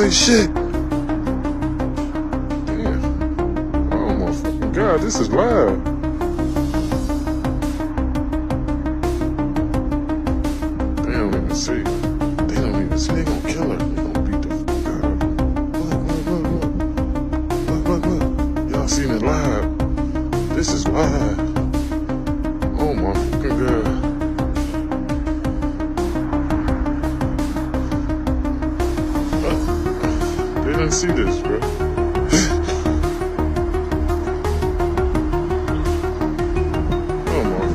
say shit. Damn. Oh my fucking God, this is live. They don't even see. They don't even see. They gonna kill her. They gonna beat the fuck out of her. Look. Y'all seen it live. This is live. Oh my fucking God. They didn't see this, bro. Oh my.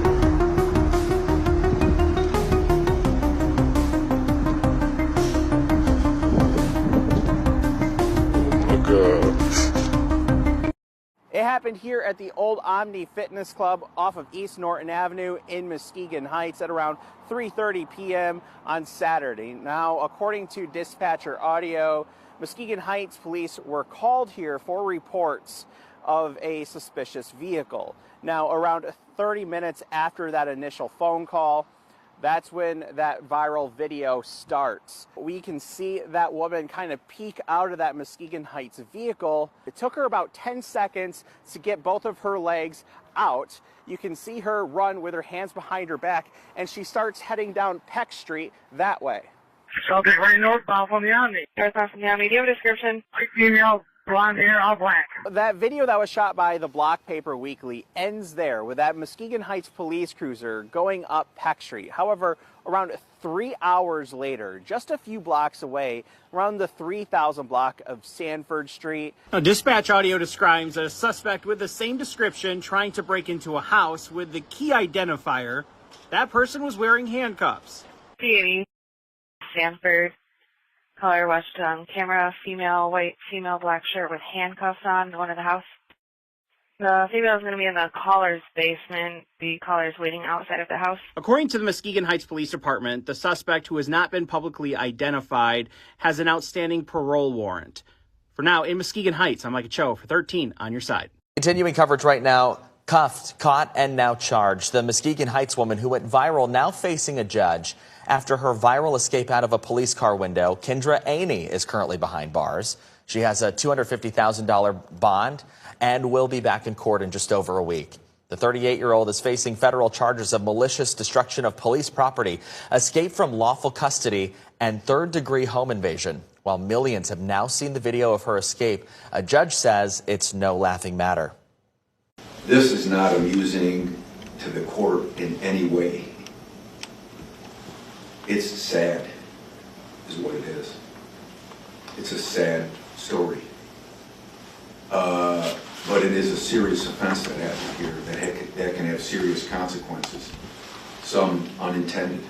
Oh my God. It happened here at the Old Omni Fitness Club off of East Norton Avenue in Muskegon Heights at around 3:30 p.m. on Saturday. Now, according to dispatcher audio, Muskegon Heights police were called here for reports of a suspicious vehicle. Now, around 30 minutes after that initial phone call, that's when that viral video starts. We can see that woman kind of peek out of that Muskegon Heights vehicle. It took her about 10 seconds to get both of her legs out. You can see her run with her hands behind her back, and she starts heading down Peck Street that way. Subject right northbound from the Omni. Northbound from the Omni. Do you have a description? Quick female, blonde hair, all black. That video that was shot by the Block Paper Weekly ends there with that Muskegon Heights police cruiser going up Peck Street. However, around 3 hours later, just a few blocks away, around the 3000 block of Sanford Street. Now, dispatch audio describes a suspect with the same description trying to break into a house with the key identifier. That person was wearing handcuffs. C80, Sanford, color watched on camera, female, white, female, black shirt with handcuffs on, the one in the house. The female is going to be in the caller's basement. The caller is waiting outside of the house. According to the Muskegon Heights Police Department, the suspect, who has not been publicly identified, has an outstanding parole warrant. For now, in Muskegon Heights, I'm Micah Cho for 13 on your side. Continuing coverage right now. Cuffed, caught, and now charged. The Muskegon Heights woman who went viral now facing a judge after her viral escape out of a police car window. Kendra Aney is currently behind bars. She has a $250,000 bond and will be back in court in just over a week. The 38-year-old is facing federal charges of malicious destruction of police property, escape from lawful custody, and third-degree home invasion. While millions have now seen the video of her escape, a judge says it's no laughing matter. This is not amusing to the court in any way. It's sad, is what it is. It's a sad story. But it is a serious offense that happened here that can have serious consequences, some unintended.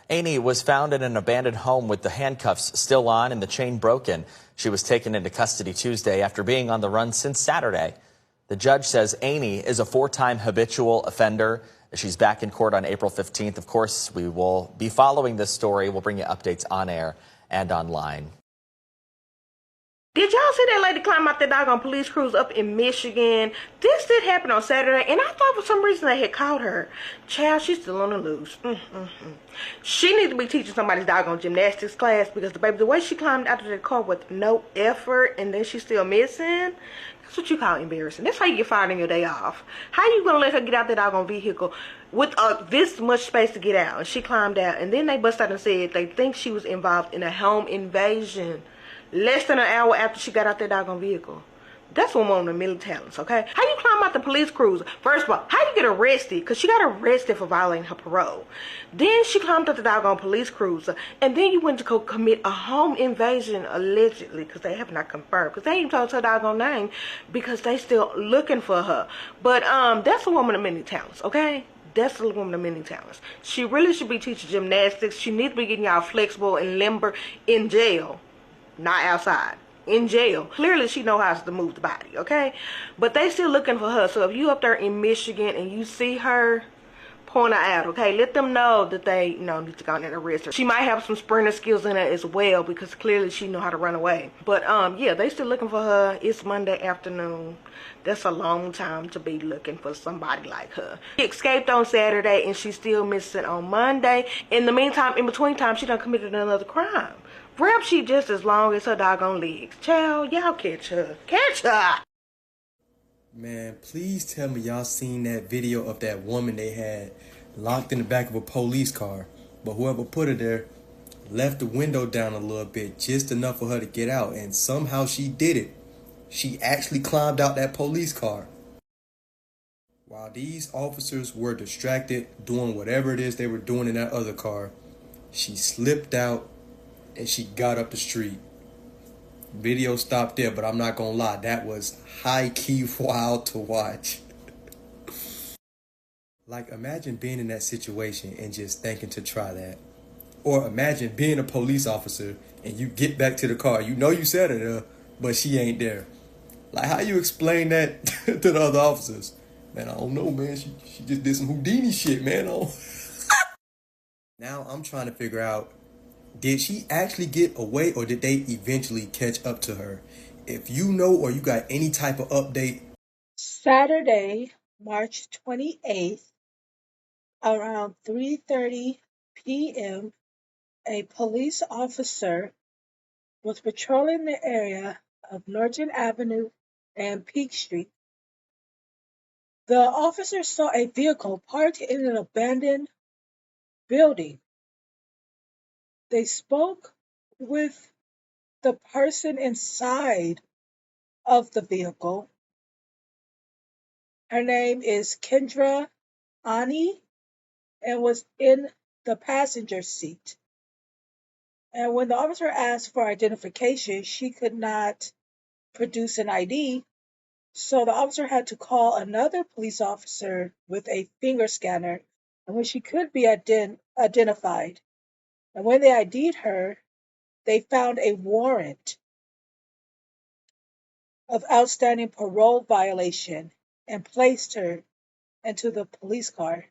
Aney was found in an abandoned home with the handcuffs still on and the chain broken. She was taken into custody Tuesday after being on the run since Saturday. The judge says Aney is a 4-time habitual offender. She's back in court on April 15th. Of course, we will be following this story. We'll bring you updates on air and online. Did y'all see that lady climb out that doggone police cruise up in Michigan? This did happen on Saturday, and I thought for some reason they had caught her. Child, she's still on the loose. She needs to be teaching somebody's doggone gymnastics class, because the way she climbed out of the car with no effort and then she's still missing, that's what you call embarrassing. That's how you get fired on your day off. How you gonna let her get out that doggone vehicle with this much space to get out? And she climbed out, and then they bust out and said they think she was involved in a home invasion less than an hour after she got out that doggone vehicle. That's one of the many talents, okay? How you climb out the police cruiser? First of all, how you get arrested? Because she got arrested for violating her parole. Then she climbed out the doggone police cruiser, and then you went to go commit a home invasion, allegedly, because they have not confirmed, because they ain't told her doggone name, because they still looking for her. But that's a woman of many talents, okay? That's a woman of many talents. She really should be teaching gymnastics. She needs to be getting y'all flexible and limber in jail, not outside. In jail. Clearly she knows how to move the body, okay? But they still looking for her. So if you up there in Michigan and you see her, point her out, okay? Let them know that they, need to go in and arrest her. She might have some sprinter skills in her as well, because clearly she know how to run away. But yeah, they still looking for her. It's Monday afternoon. That's a long time to be looking for somebody like her. She escaped on Saturday and she's still missing on Monday. In the meantime, in between time, she done committed another crime. Rap she just as long as her doggone legs. Child, y'all catch her. Catch her! Man, please tell me y'all seen that video of that woman they had locked in the back of a police car, but whoever put her there left the window down a little bit, just enough for her to get out, and somehow she did it. She actually climbed out that police car. While these officers were distracted doing whatever it is they were doing in that other car, she slipped out and she got up the street. Video stopped there, but I'm not gonna lie, that was high-key wild to watch. Like, imagine being in that situation and just thinking to try that. Or imagine being a police officer and you get back to the car. You know you set her there, but she ain't there. Like, how you explain that to the other officers? Man, I don't know, man. She just did some Houdini shit, man. Now I'm trying to figure out, did she actually get away or did they eventually catch up to her? If you know or you got any type of update. Saturday, March 28th, around 3:30 p.m., a police officer was patrolling the area of Norton Avenue and Peak Street. The officer saw a vehicle parked in an abandoned building. They spoke with the person inside of the vehicle. Her name is Kendra Ani and was in the passenger seat. And when the officer asked for identification, she could not produce an ID. So the officer had to call another police officer with a finger scanner, and when she could be identified. And when they ID'd her, they found a warrant of outstanding parole violation and placed her into the police car.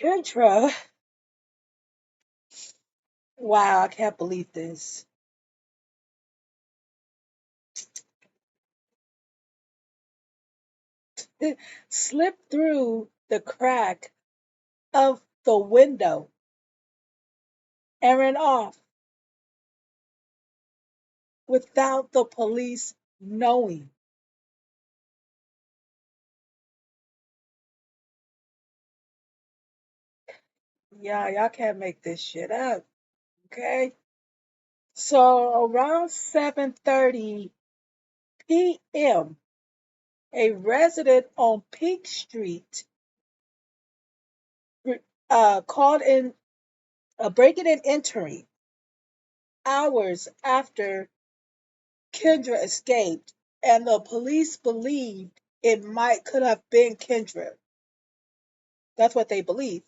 Kendra, wow, I can't believe this. Slipped through the crack of the window and ran off without the police knowing. Yeah, y'all can't make this shit up, okay? So around 7:30 p.m., a resident on Peak Street called in a breaking and entering hours after Kendra escaped, and the police believed it could have been Kendra. That's what they believe.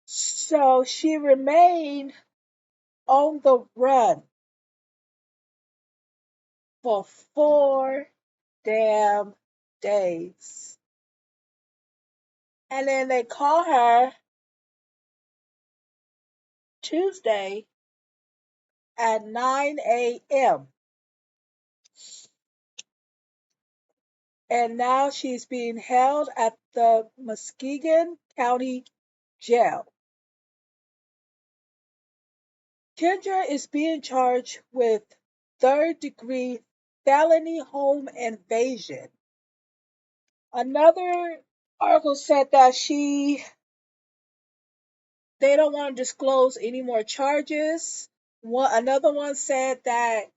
So she remained on the run for 4 damn days. And then they call her Tuesday at 9 a.m. And now she's being held at the Muskegon County Jail. Kendra is being charged with third-degree felony home invasion. Another article said that they don't want to disclose any more charges. Another one said that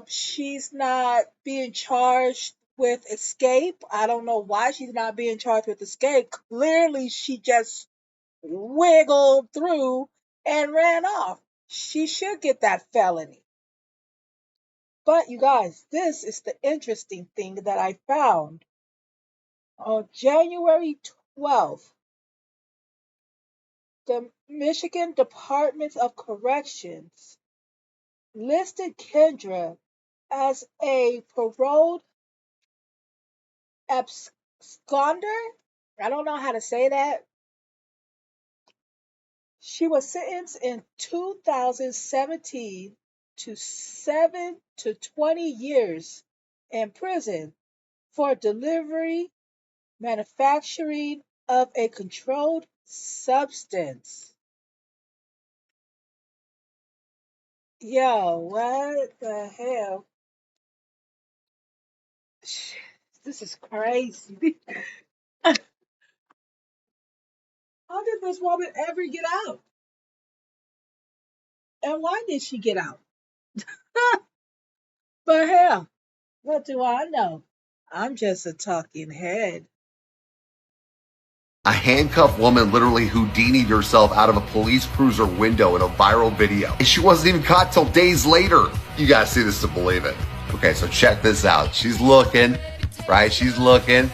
she's not being charged with escape. I don't know why she's not being charged with escape. Clearly, she just wiggled through and ran off. She should get that felony. But you guys, this is the interesting thing that I found. On January 12th, the Michigan Department of Corrections listed Kendra as a paroled absconder. I don't know how to say that. She was sentenced in 2017 to 7 to 20 years in prison for delivery, manufacturing, of a controlled substance. Yo, what the hell? This is crazy. How did this woman ever get out? And why did she get out? But hell, what do I know? I'm just a talking head. A handcuffed woman literally Houdini'd herself out of a police cruiser window in a viral video. And she wasn't even caught till days later. You gotta see this to believe it. Okay, so check this out. She's looking, right? She's looking.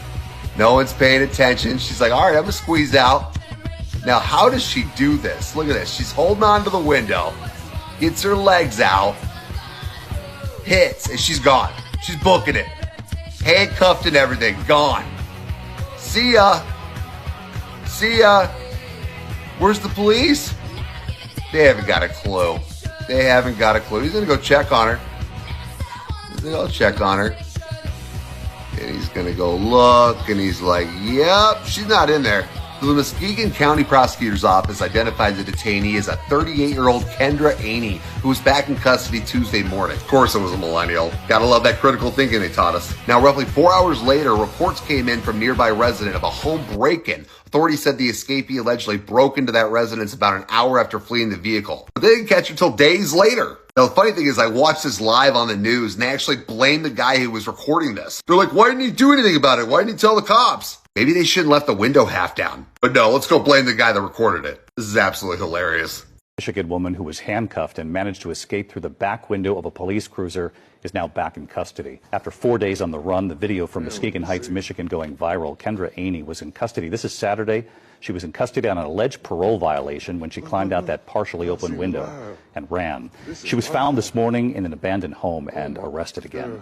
No one's paying attention. She's like, all right, I'm gonna squeeze out. Now, how does she do this? Look at this. She's holding on to the window, gets her legs out, hits, and she's gone. She's booking it. Handcuffed and everything, gone. See ya. See ya. Where's the police? They haven't got a clue. They haven't got a clue. He's gonna go check on her. He's gonna go check on her. And he's gonna go look, and he's like, yep, she's not in there. So the Muskegon County Prosecutor's Office identified the detainee as a 38-year-old Kendra Aney, who was back in custody Tuesday morning. Of course it was a millennial. Gotta love that critical thinking they taught us. Now, roughly 4 hours later, reports came in from nearby resident of a home break-in. Authorities said the escapee allegedly broke into that residence about an hour after fleeing the vehicle. But they didn't catch her until days later. Now, the funny thing is I watched this live on the news, and they actually blamed the guy who was recording this. They're like, why didn't he do anything about it? Why didn't he tell the cops? Maybe they shouldn't left the window half down. But no, let's go blame the guy that recorded it. This is absolutely hilarious. Michigan woman who was handcuffed and managed to escape through the back window of a police cruiser is now back in custody. After 4 days on the run, the video from Muskegon Heights, Michigan going viral. Kendra Aney was in custody. This is Saturday. She was in custody on an alleged parole violation when she climbed out that partially open window and ran. She was found this morning in an abandoned home and arrested again.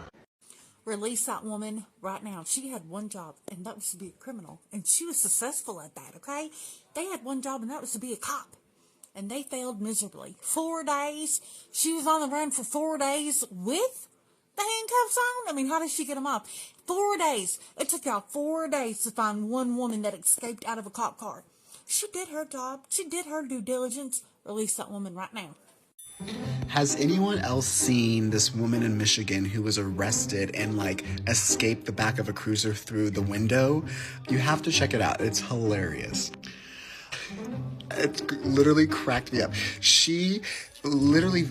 Release that woman right now. She had one job, and that was to be a criminal. And she was successful at that, okay? They had one job, and that was to be a cop. And they failed miserably. 4 days. She was on the run for 4 days with the handcuffs on. I mean, how did she get them off? 4 days. It took y'all 4 days to find one woman that escaped out of a cop car. She did her job. She did her due diligence. Release that woman right now. Has anyone else seen this woman in Michigan who was arrested and escaped the back of a cruiser through the window? You have to check it out. It's hilarious. It literally cracked me up. She literally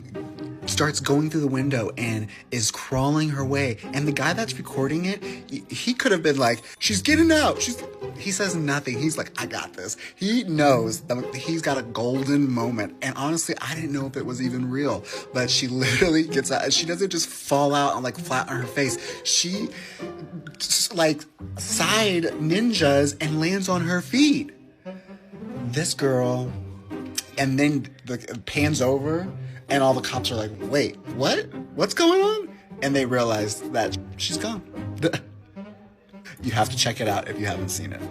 starts going through the window and is crawling her way. And the guy that's recording it, he could have been like, she's getting out. He says nothing. He's like, I got this. He knows that he's got a golden moment. And honestly, I didn't know if it was even real. But she literally gets out. She doesn't just fall out and flat on her face. She side ninjas and lands on her feet. This girl, and then the pans over, and all the cops are like, wait, what? What's going on? And they realize that she's gone. You have to check it out if you haven't seen it.